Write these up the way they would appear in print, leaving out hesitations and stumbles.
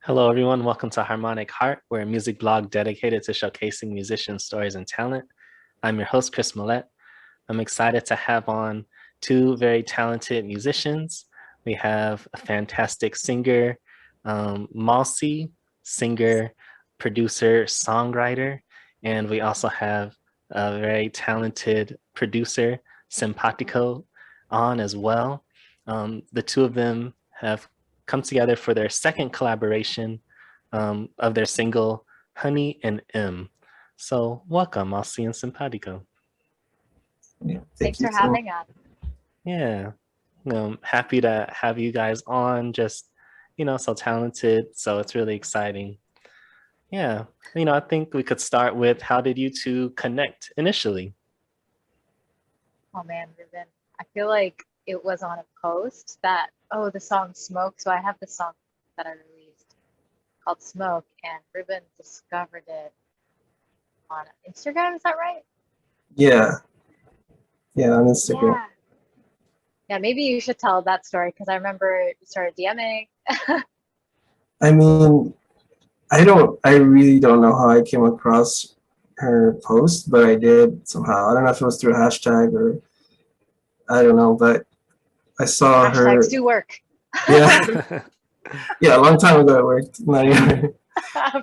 Hello, everyone. Welcome to Harmonic Heart. We're a music blog dedicated to showcasing musicians' stories and talent. I'm your host, Chris Millette. I'm excited to have on two very talented musicians. We have a fantastic singer, Malsi, singer, producer, songwriter, and we also have a very talented producer, Simpatico, on as well. The two of them have come together for their second collaboration of their single, Honey and M. So welcome, Malsi and Simpatico. Yeah, Thanks for having us. Yeah, happy to have you guys on, just, so talented. So it's really exciting. Yeah, I think we could start with, how did you two connect initially? Oh man, Ruben, I feel like it was on a post that, oh, the song Smoke. So I have the song that I released called Smoke, and Ruben discovered it on Instagram. Is that right? Yeah, on Instagram. Yeah, maybe you should tell that story, because I remember you started DMing. I mean, I really don't know how I came across her post, but I did somehow. I don't know if it was through a hashtag or I don't know, but I saw her. Hashtags do work. Yeah, yeah, a long time ago it worked. Not even.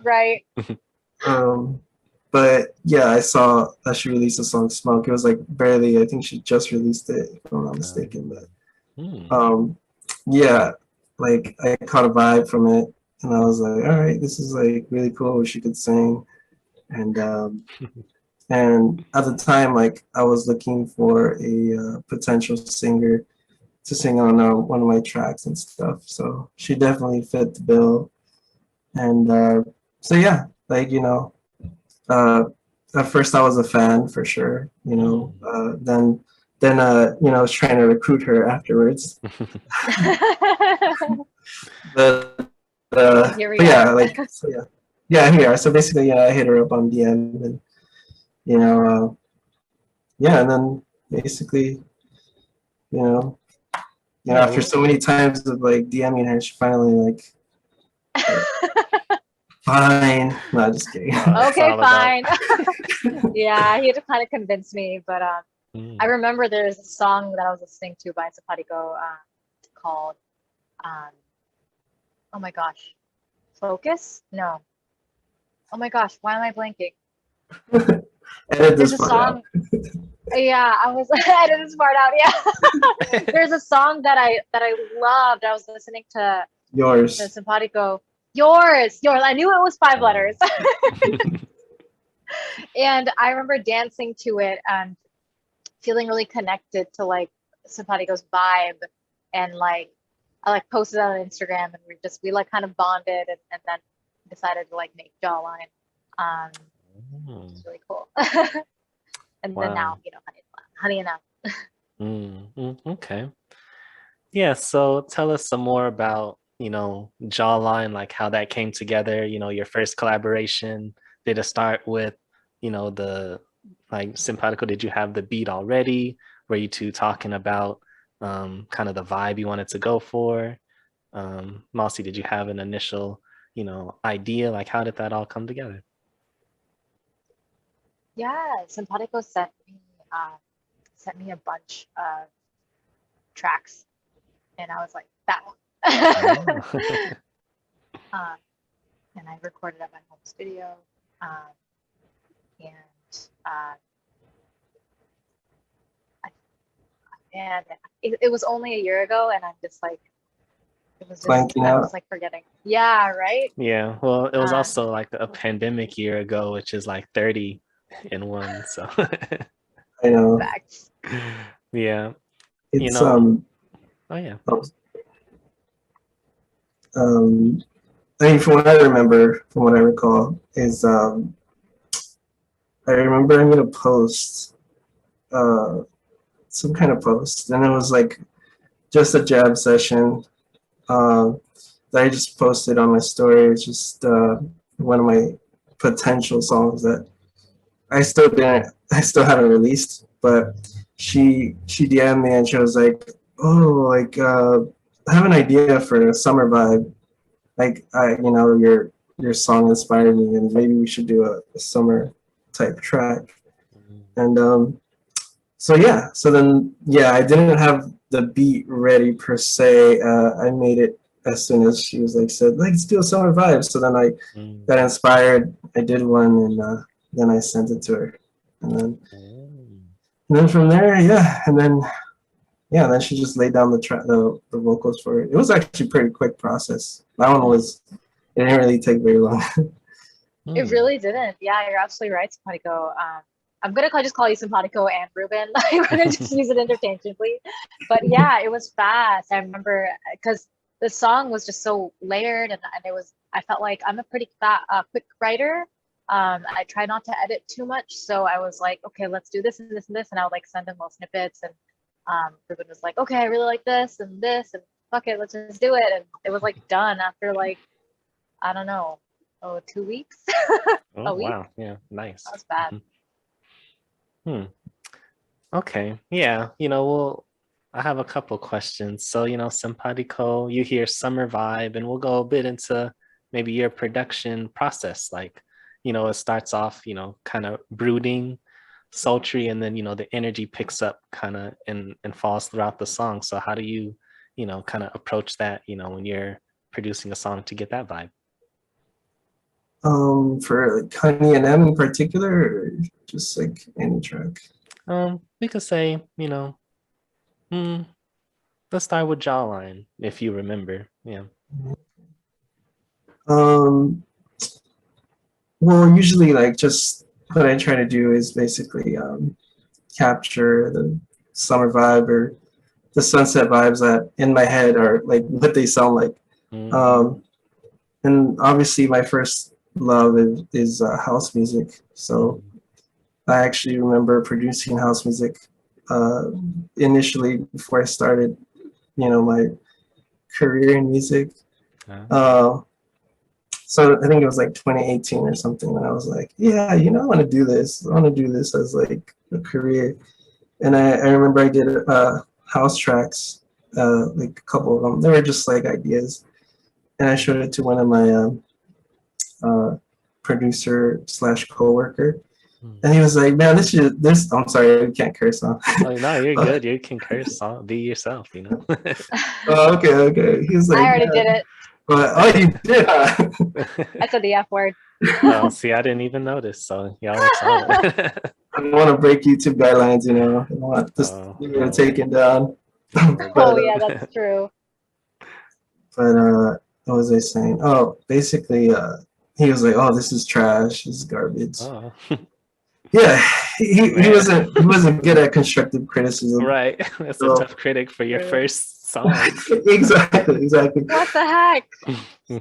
Right. But yeah, I saw that she released the song Smoke. It was like barely, I think she just released it, if I'm not mistaken. But yeah, like I caught a vibe from it, and I was like, all right, this is like really cool. She could sing, and and at the time, like I was looking for a potential singer to sing on one of my tracks and stuff. So she definitely fit the bill, and so yeah, like at first I was a fan for sure, then I was trying to recruit her afterwards. but here we yeah, are. like, so yeah, here we are. So basically, I hit her up on DM, and yeah, and then basically, after so many times of like DMing her, she finally like fine. No, just kidding. Okay, fine. Yeah, he had to kind of convince me, but I remember there's a song that I was listening to by Simpatico called oh my gosh, Focus? No. Oh my gosh, why am I blanking? There's a song. Yeah, I was edit this part out. Yeah. There's a song that I loved. I was listening to Yours. The Simpatico. Yours. I knew it was 5 letters. And I remember dancing to it and feeling really connected to like Simpatico's vibe, and like I like posted it on Instagram, and we like kind of bonded, and then decided to like make Jawline. It's really cool. And then now, Honey and M. Okay. Yeah, so tell us some more about Jawline, like how that came together, your first collaboration. Did it start with the like Simpatico? Did you have the beat already? Were you two talking about kind of the vibe you wanted to go for? Malsi, did you have an initial idea? Like, how did that all come together? Yeah, Simpatico sent me a bunch of tracks, and I was like, that one. And I recorded at my home studio, and it was only a year ago, and I'm just like, I was like forgetting. Yeah, right. Yeah, well, it was also like a pandemic year ago, which is like 30 in one. So I know. Facts. Yeah. It's oh yeah. I mean, from what I recall, is I remember I made a post, some kind of post, and it was like just a jam session that I just posted on my story. It's just one of my potential songs that I still haven't released, but she DM'd me and she was like, oh, like I have an idea for a summer vibe. like your song inspired me, and maybe we should do a summer type track. And so yeah, so then yeah, I didn't have the beat ready per se. I made it as soon as she was like said, let's do a summer vibe. So then I got inspired. I did one, and then I sent it to her, and then from there, yeah, and then she just laid down the vocals for it. It was actually a pretty quick process. That one it didn't really take very long. It really didn't. Yeah, you're absolutely right, Simpatico. I'm gonna just call you Simpatico and Ruben. Like, we're gonna just use it interchangeably. But yeah, it was fast. I remember because the song was just so layered, and it was. I felt like I'm a pretty quick writer. I try not to edit too much, so I was like, okay, let's do this and this and this, and I would like send him little snippets, and Ruben was like, okay, I really like this, and fuck it, let's just do it, and it was like done after like, I don't know, 2 weeks. Oh wow, yeah, nice. That was bad. Okay, yeah, I have a couple questions. So, Simpatico, you hear summer vibe, and we'll go a bit into maybe your production process. Like, it starts off, kind of brooding, sultry, and then, the energy picks up kind of and falls throughout the song. So how do you, kind of approach that, when you're producing a song to get that vibe? For like Honey and M in particular, or just like any track? We could say, let's start with Jawline, if you remember. Yeah. Well, usually like just what I try to do is basically capture the summer vibe or the sunset vibes that in my head are like what they sound like. And obviously my first love is house music. So I actually remember producing house music initially before I started, my career in music. So I think it was like 2018 or something, and I was like, yeah, I want to do this. I want to do this as like a career. And I remember I did house tracks, like a couple of them. They were just like ideas. And I showed it to one of my producer / coworker. And he was like, man, this, I'm sorry, you can't curse, huh? Oh, no, you're good. You can curse, be yourself, Oh, okay. He was like, I already did it. But, you did, huh? I said the F word. Oh, see, I didn't even notice, so y'all saw it. I don't want to break YouTube guidelines, I don't want this taken down. But, yeah, that's true. But what was I saying? Oh, basically, he was like, "Oh, this is trash. This is garbage." Oh. Yeah, he wasn't good at constructive criticism. Right, that's a tough critic for your first song. Exactly. What the heck?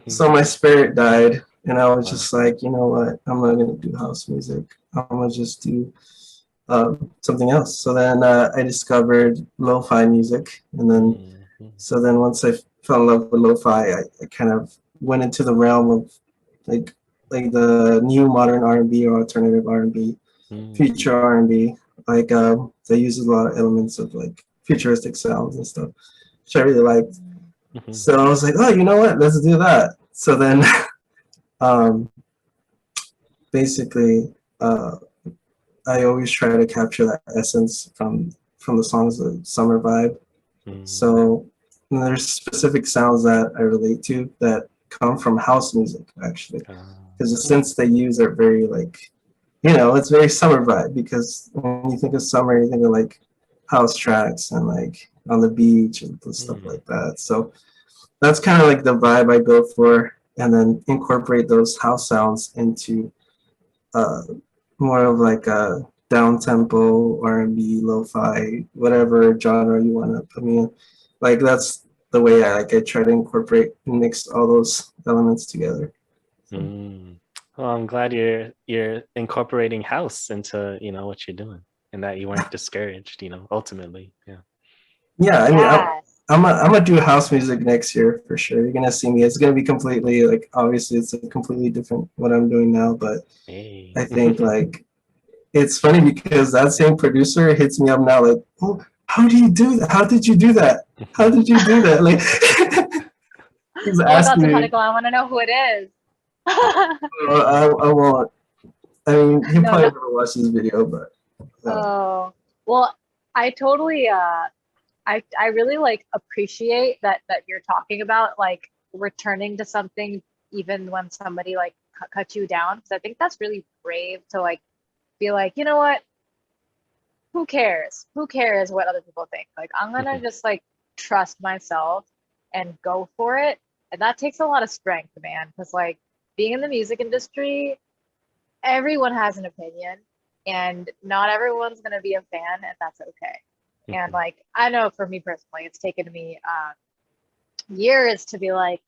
So my spirit died, and I was just like, you know what? I'm not gonna do house music. I'm gonna just do something else. So then I discovered lo-fi music, and then so then once I fell in love with lo-fi, I kind of went into the realm of like the new modern R&B or alternative R&B, future R&B. Like they use a lot of elements of like futuristic sounds and stuff, which I really liked. So I was like, oh, you know what? Let's do that. So then basically I always try to capture that essence from the songs, the summer vibe. So there's specific sounds that I relate to that come from house music, actually, because the synths they use are very like, it's very summer vibe, because when you think of summer, you think of like house tracks and like on the beach and stuff like that. So that's kind of like the vibe I go for, and then incorporate those house sounds into more of like a down-tempo R&B, lo-fi, whatever genre you want to put me in. Like that's the way I try to incorporate and mix all those elements together. Well, I'm glad you're incorporating house into what you're doing, and that you weren't discouraged. Ultimately, yeah. Yeah, I mean, I'm gonna do house music next year for sure. You're gonna see me. It's gonna be completely like, obviously it's a completely different what I'm doing now, but I think like it's funny because that same producer hits me up now like, oh, how do you do that? How did you do that? How did you do that? Like, He's Oh my God, asking me. Simpatico, I want to know who it is. I won't. I mean, he'll No, probably no. never watch this video, but. Oh, well, I totally, I really like appreciate that you're talking about like returning to something even when somebody like cut you down, because I think that's really brave to like be like, you know what, who cares what other people think, like I'm gonna just like trust myself and go for it. And that takes a lot of strength, man, because like being in the music industry, everyone has an opinion and not everyone's gonna be a fan, and that's okay. And like, I know for me personally, it's taken me years to be like,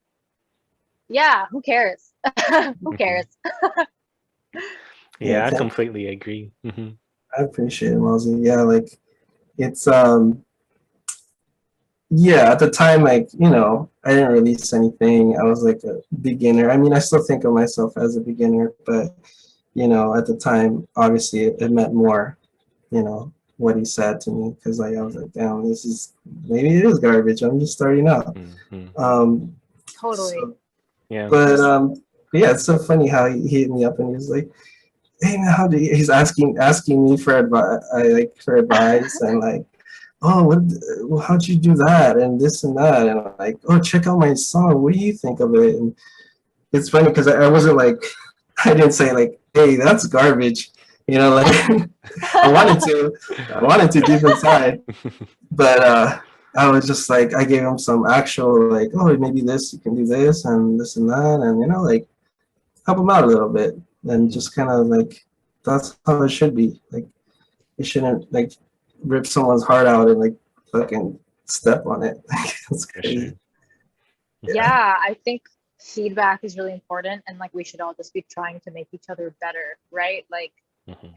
yeah, who cares? Who cares? Yeah, I completely agree. I appreciate it, Malsy. Yeah, like it's yeah, at the time, like, you know, I didn't release anything. I was like a beginner. I mean, I still think of myself as a beginner, but you know, at the time, obviously it meant more, you know, what he said to me, because like I was like, damn, this is, maybe it is garbage. I'm just starting out. Totally. So, Yeah. but yeah, it's so funny how he hit me up and he was like, hey man, how do you, he's asking me for advice, for advice and like, oh, well, how'd you do that and this and that, and I'm like, oh, check out my song. What do you think of it? And it's funny because I wasn't like, I didn't say like, hey, that's garbage, you know, like I wanted to deep inside, but I was just like, I gave him some actual like, oh, maybe this, you can do this and this and that, and you know, like help him out a little bit, and just kind of like, that's how it should be. Like, you shouldn't like rip someone's heart out and like fucking step on it. That's crazy. Yeah, I think feedback is really important, and like we should all just be trying to make each other better, right? Like,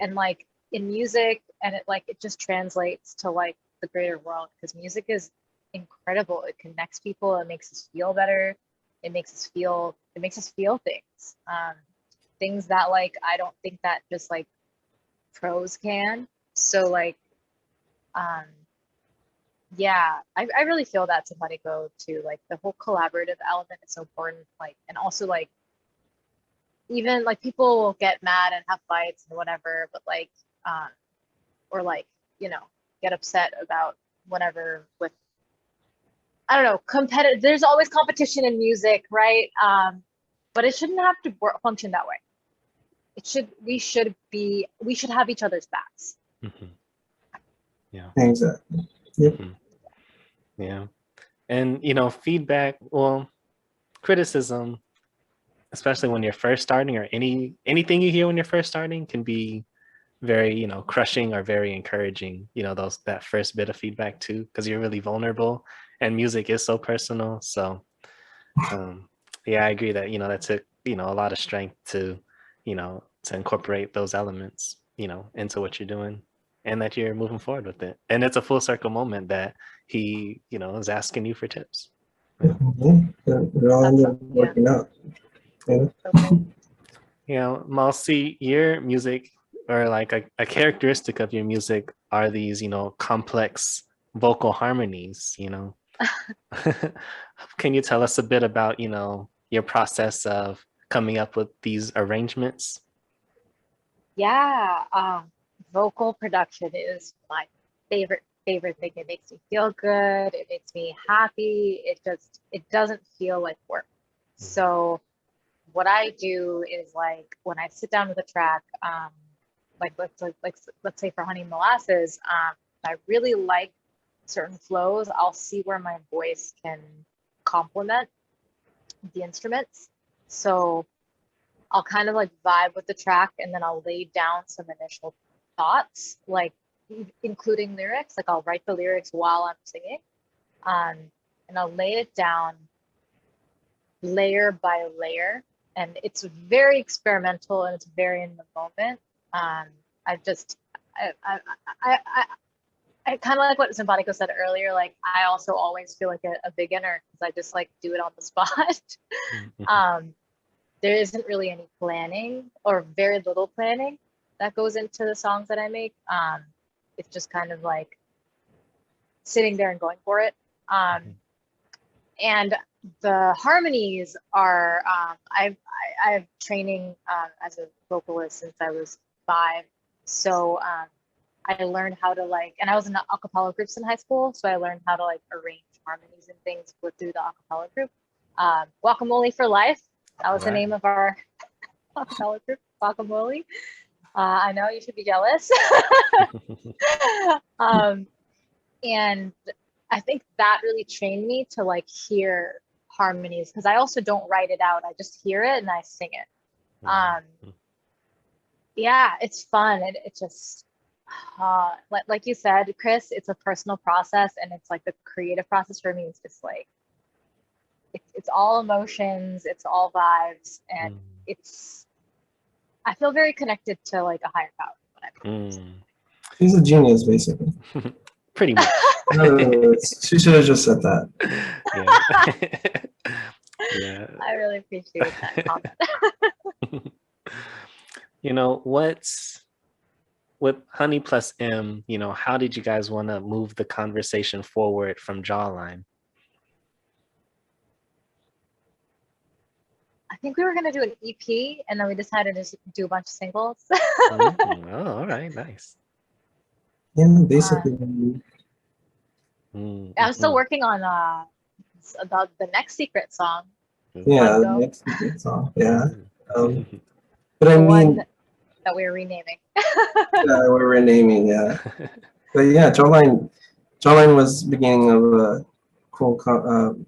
and like in music, and it just translates to like the greater world, because music is incredible. It connects people. It makes us feel better. It makes us feel things, things that like I don't think that just like pros can. So like, yeah, I really feel that Simpatico too. Like the whole collaborative element is so important. Like, and also like, even like people will get mad and have fights and whatever, but like, or like, you know, get upset about whatever with, I don't know, competitive. There's always competition in music, right? But it shouldn't have to function that way. We should have each other's backs. Yeah. Exactly. Yep. Yeah. And you know, feedback, well, criticism, especially when you're first starting, or anything you hear when you're first starting, can be very, you know, crushing or very encouraging, you know, that first bit of feedback too, because you're really vulnerable and music is so personal. So yeah, I agree that, you know, that took, you know, a lot of strength to, you know, to incorporate those elements, you know, into what you're doing, and that you're moving forward with it. And it's a full circle moment that he, you know, is asking you for tips. Yeah, it all ended up working out. Yeah. You know, Malsi, your music, or like a characteristic of your music, are these, you know, complex vocal harmonies, you know. Can you tell us a bit about, you know, your process of coming up with these arrangements? Yeah, vocal production is my favorite thing. It makes me feel good. It makes me happy. It doesn't feel like work. So what I do is like when I sit down with a track, like let's say for Honey Molasses, I really like certain flows. I'll see where my voice can complement the instruments. So I'll kind of like vibe with the track, and then I'll lay down some initial thoughts, like including lyrics. Like I'll write the lyrics while I'm singing, and I'll lay it down layer by layer. And it's very experimental and it's very in the moment. I kind of like what Simpatico said earlier. Like I also always feel like a beginner because I just like do it on the spot. There isn't really any planning, or very little planning, that goes into the songs that I make. It's just kind of like sitting there and going for it. And the harmonies are I have training as a vocalist since I was 5, so I learned how to like, and I was in a cappella groups in high school, so I learned how to like arrange harmonies and things through the a cappella group. Guacamole for Life, that was the name of our a cappella group, Guacamole. I know you should be jealous. And I think that really trained me to like hear harmonies, because I also don't write it out. I just hear it and I sing it. Yeah, it's fun. It just like you said, Chris, it's a personal process, and it's like the creative process for me is just like it's all emotions, it's all vibes, and I feel very connected to like a higher power when I play. He's a genius, basically. Pretty much. No, she should have just said that. Yeah. Yeah. I really appreciate that comment. You know, with Honey plus M, you know, how did you guys want to move the conversation forward from Jawline? I think we were gonna do an EP, and then we decided to do a bunch of singles. Oh, all right, nice. Yeah, basically. I'm still working on about the next secret song. Yeah, the next secret song. Yeah. But I mean, that we're renaming. Yeah, we're renaming. Yeah. But yeah, Jawline was beginning of a cool collab.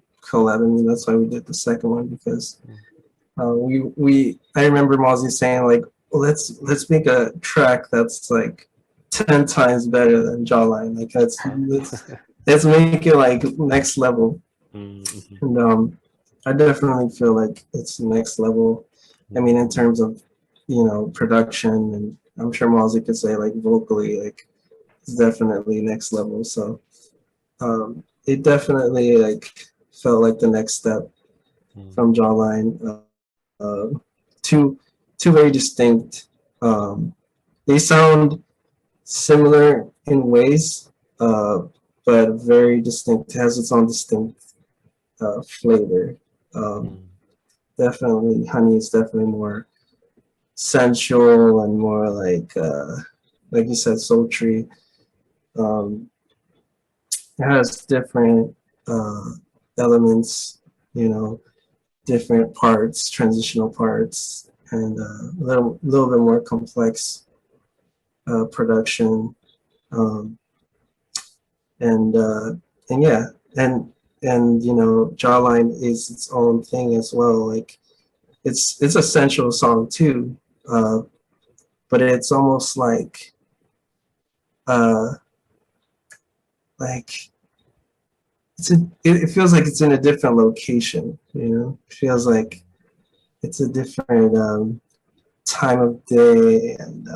I mean, that's why we did the second one, because I remember Malsi saying like, well, let's make a track that's like 10 times better than Jawline. Like let's make it like next level. And I definitely feel like it's next level. I mean, in terms of, you know, production, and I'm sure Malsi could say like vocally, like it's definitely next level. So it definitely like felt like the next step from Jawline. Two very distinct. They sound similar in ways, but very distinct. It has its own distinct flavor. Definitely, Honey is definitely more sensual and more like you said, sultry. It has different elements, you know, different parts, transitional parts, and a little bit more complex production, and yeah, and you know, Jawline is its own thing as well. Like it's a sensual song too, but it's almost like it feels like it's in a different location, you know. It feels like it's a different time of day, and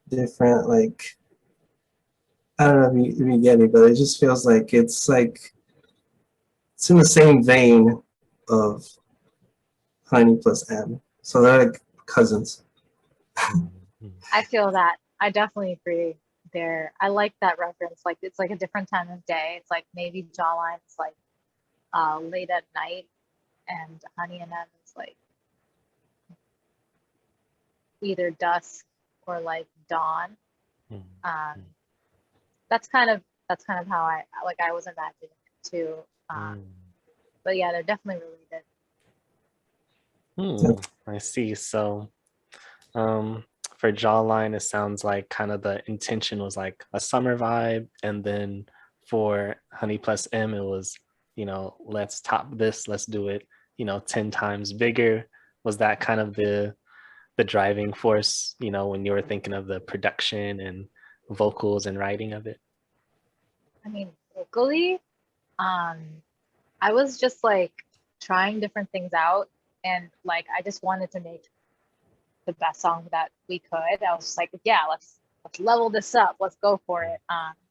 different, like, I don't know if you get me, but it just feels like it's in the same vein of Honey plus M. So they're like cousins. I feel that. I definitely agree there. I like that reference. Like it's like a different time of day. It's like maybe Jawline's like late at night, and Honey and M is like either dusk or like dawn. That's kind of how I was imagining it too. But yeah, they're definitely related. I see. So for Jawline, it sounds like kind of the intention was like a summer vibe, and then for Honey plus M, it was, you know, let's top this, let's do it, you know, 10 times bigger. Was that kind of the driving force, you know, when you were thinking of the production and vocals and writing of it? I mean, vocally, I was just like trying different things out, and like I just wanted to make the best song that we could. I was just like, yeah, let's level this up, let's go for it.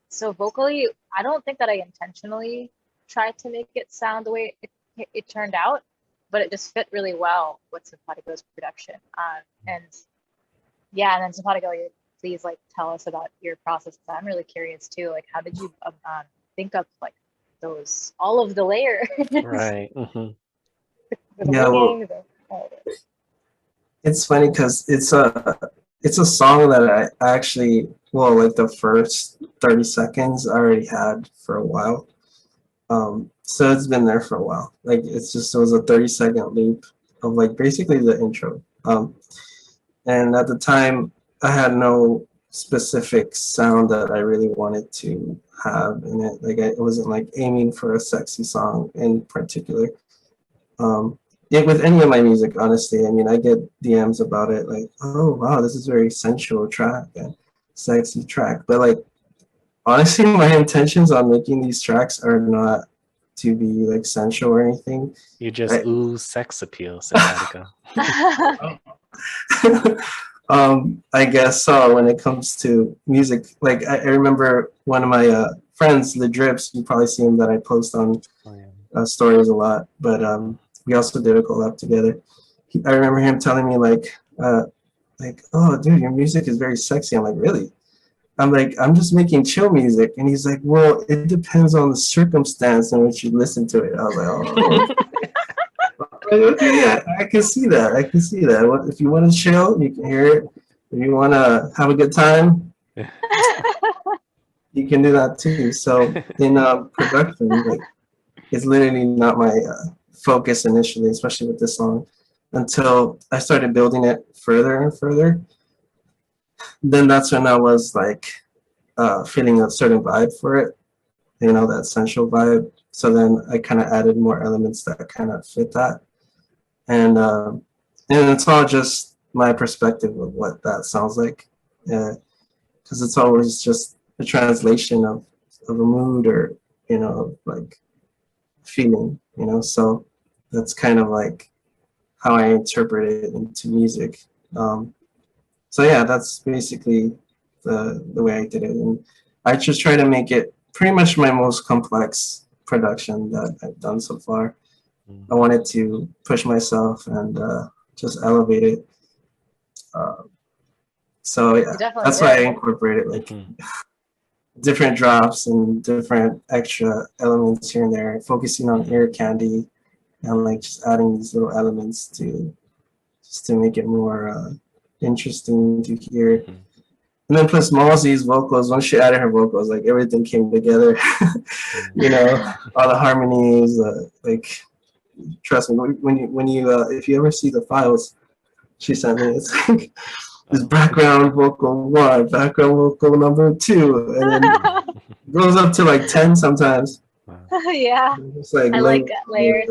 So vocally, I don't think that I intentionally tried to make it sound the way it turned out, but it just fit really well with Simpatico's production. And yeah, and then Simpatico, please like tell us about your process. I'm really curious too. Like, how did you think of like all of the layers. Right. The Yeah, well, ringing, it's funny because it's a song that I actually, well, like the first 30 seconds I already had for a while. So it's been there for a while. Like it was a 30-second loop of like basically the intro. And at the time I had no specific sound that I really wanted to have in it. Like I wasn't like aiming for a sexy song in particular. Yeah, with any of my music, honestly, I mean, I get DMs about it, like, oh wow, this is a very sensual track and sexy track. But like, honestly, my intentions on making these tracks are not to be like sensual or anything. You just ooze sex appeal, Simpatico. I guess so. When it comes to music, like I remember one of my friends, the Drips. You probably see him that I post on stories a lot, but we also did a collab together. I remember him telling me like, oh, dude, your music is very sexy. I'm like, really? I'm like, I'm just making chill music. And he's like, well, it depends on the circumstance in which you listen to it. I was like, oh, okay, yeah, I can see that. I can see that. If you want to chill, you can hear it. If you want to have a good time, you can do that too. So in production, like, it's literally not my focus initially, especially with this song, until I started building it further and further. Then that's when I was like feeling a certain vibe for it, you know, that sensual vibe. So then I kind of added more elements that kind of fit that, and it's all just my perspective of what that sounds like, because it's always just a translation of a mood or, you know, like feeling, you know. So that's kind of like how I interpret it into music. So yeah, that's basically the way I did it, and I just try to make it pretty much my most complex production that I've done so far. I wanted to push myself and just elevate it. So yeah, that's why I incorporated like different drops and different extra elements here and there, focusing on ear candy and like just adding these little elements to make it more interesting to hear. And then plus Malsi's vocals, once she added her vocals, like everything came together. You know, all the harmonies, like trust me, when you if you ever see the files she sent me, it's like this background vocal 1, background vocal number 2, and then it goes up to like 10 sometimes. Yeah, it's like I like layers.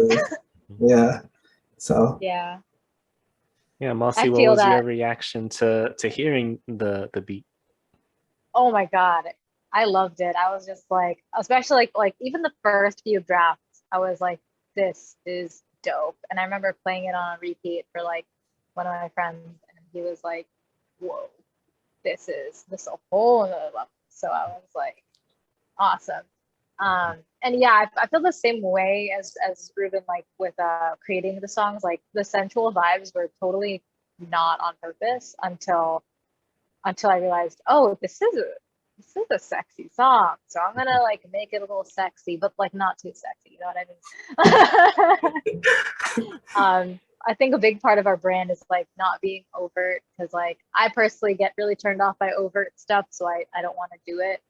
Yeah, so yeah, Malsi, what was your reaction to hearing the beat? Oh my god, I loved it. I was just like, especially like even the first few drafts, I was like, this is dope. And I remember playing it on repeat for like one of my friends, and he was like, whoa, this is a whole other level. So I was like, awesome. And yeah, I feel the same way as Ruben, like with creating the songs. Like the sensual vibes were totally not on purpose until I realized, oh, this is a sexy song, so I'm gonna like make it a little sexy, but like not too sexy, you know what I mean? I think a big part of our brand is like not being overt, because like I personally get really turned off by overt stuff, so I don't want to do it.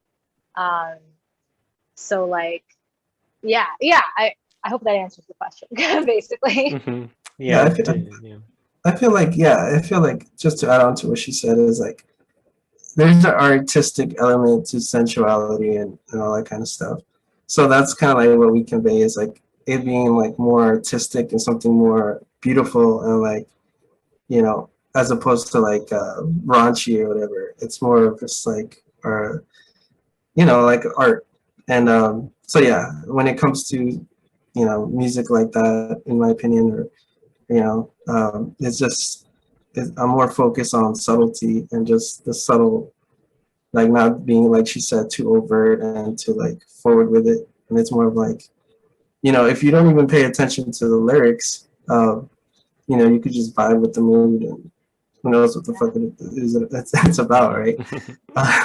So like, yeah, I hope that answers the question, basically. Yeah, I feel like just to add on to what she said is like, there's an artistic element to sensuality and all that kind of stuff. So that's kind of like what we convey, is like it being like more artistic and something more beautiful, and like, you know, as opposed to like raunchy or whatever. It's more of just like, or, you know, like art. And so yeah, when it comes to, you know, music like that, in my opinion, or, you know, it's just, I'm more focused on subtlety and just the subtle, like not being, like she said, too overt and to like forward with it. And it's more of like, you know, if you don't even pay attention to the lyrics, you know, you could just vibe with the mood, and who knows what the fuck it's about, right?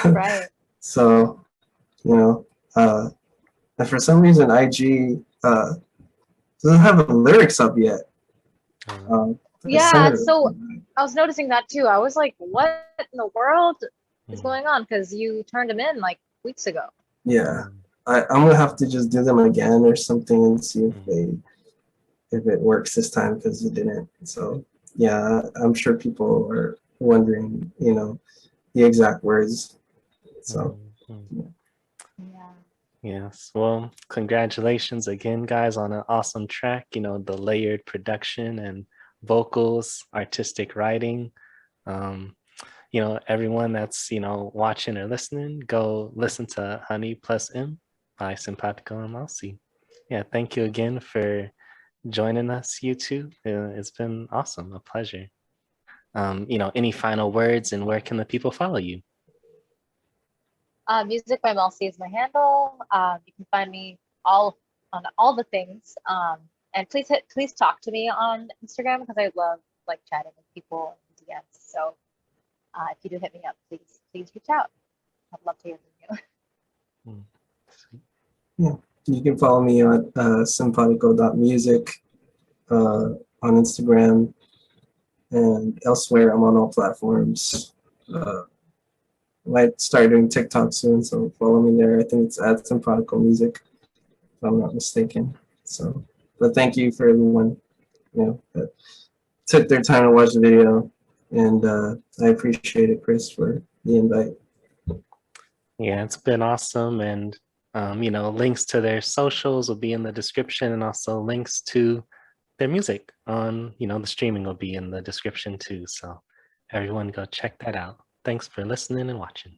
Right. So, you know, And for some reason, IG doesn't have the lyrics up yet. Yeah, so I was noticing that too. I was like, what in the world is going on? Because you turned them in like weeks ago. Yeah, I'm gonna have to just do them again or something and see if it works this time, because it didn't. So yeah, I'm sure people are wondering, you know, the exact words. So yeah. Yes, well, congratulations again, guys, on an awesome track. You know, the layered production and vocals, artistic writing. You know, everyone that's, you know, watching or listening, go listen to Honey Plus M by Simpatico MALSI. Yeah, thank you again for joining us, you two. It's been awesome, a pleasure. You know, any final words and where can the people follow you? Music by Malsi is my handle. You can find me on all the things. And please talk to me on Instagram, because I love like chatting with people in DMs. So if you do hit me up, please reach out. I'd love to hear from you. Yeah, you can follow me on simpatico.music on Instagram, and elsewhere. I'm on all platforms. Might start doing TikTok soon, so follow me there. I think it's at Simpatico Music, if I'm not mistaken. So, but thank you for everyone, you know, that took their time to watch the video, and I appreciate it, Chris, for the invite. Yeah, it's been awesome. And, you know, links to their socials will be in the description, and also links to their music on, you know, the streaming will be in the description too. So everyone go check that out. Thanks for listening and watching.